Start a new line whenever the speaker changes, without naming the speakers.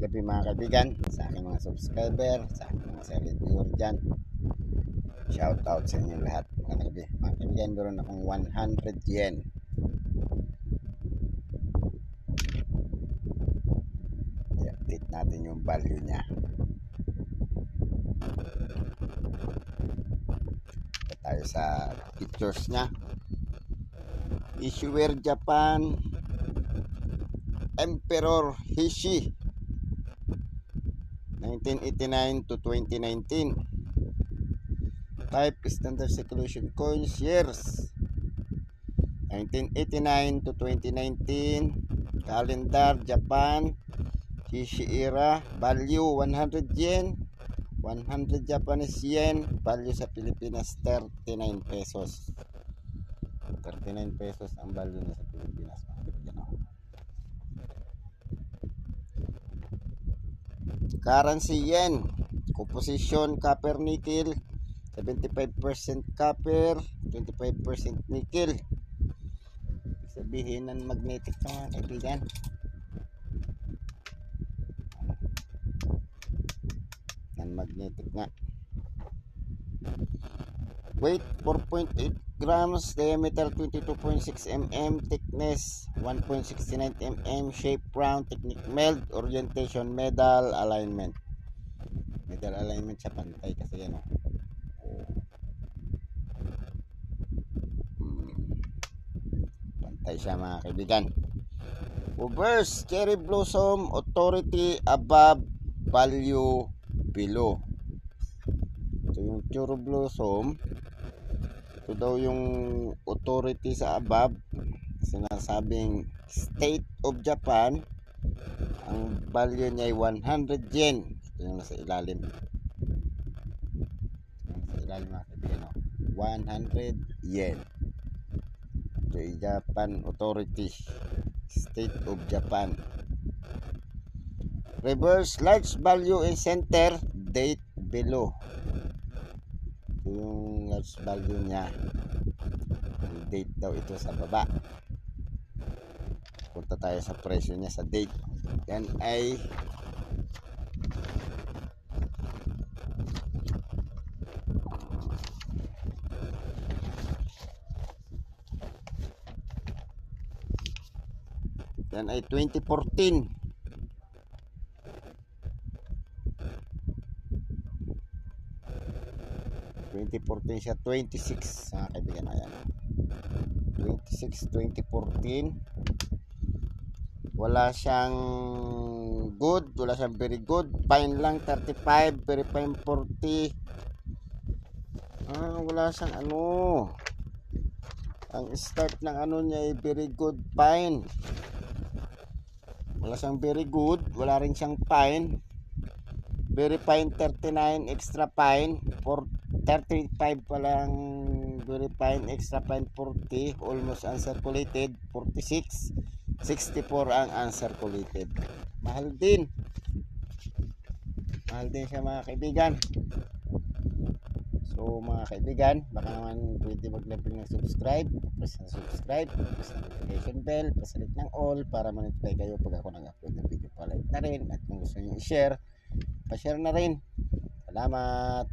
gabi mga kaibigan, sa aking mga subscriber, sa aking mga silent viewer dyan. Shout out sa inyo lahat. Magandang gabi mga kaibigan, meron akong 100 yen. I-update natin yung value nya. Ito tayo sa pictures nya. Issuer Japan Emperor Hishi 1989 to 2019. Type Standard Circulation Coins Years 1989 to 2019. Calendar Japan Hishi era. Value 100 yen, 100 Japanese yen. Value sa Pilipinas 39 pesos. 39 pesos ang value niya sa Pilipinas. Currency yen. Composition copper nickel 75% copper, 25% nickel. Ibig sabihin ng magnetic na mga kaibigan. Non-magnetic nga. Weight 4.8 grams, diameter 22.6 mm, thickness 1.69 mm, shape round, technique meld, orientation medal alignment. Medal alignment siya pantay kasi yan o. Pantay siya mga kaibigan. Reverse cherry blossom, authority above, value below. Ito yung cherry blossom. Ito daw yung authority sa above. Sinasabing State of Japan. Ang value niya ay 100 yen. Ito yung nasa ilalim. Nasa ilalim mga kaibigan. 100 yen. Ito yung Japan authority. State of Japan. Reverse large value in center, date below. Ito yung large value niya. Ang date daw ito sa baba. Punta tayo sa presyo niya sa date. Yan ay yan ay 2014. 2014 siya, 26 mga kaibigan. Ayan, 26, 2014. Wala siyang good, wala siyang very good. Fine lang 35, very fine 40. Wala siyang ano. Ang start ng ano niya ay very good, fine. Wala siyang very good, wala rin siyang fine. Very fine 39, extra fine 35 pa lang. Very fine, extra fine 40, almost uncirculated 46, 64 ang uncirculated. Mahal din siya mga kaibigan. So mga kaibigan, baka naman pwede mag-level ng subscribe, press na subscribe, press na notification bell, pasalit ng all para ma-notify kayo pag ako nag-upload ng video. Pa-like na rin, at kung gusto nyo i-share, pa-share na rin. Salamat.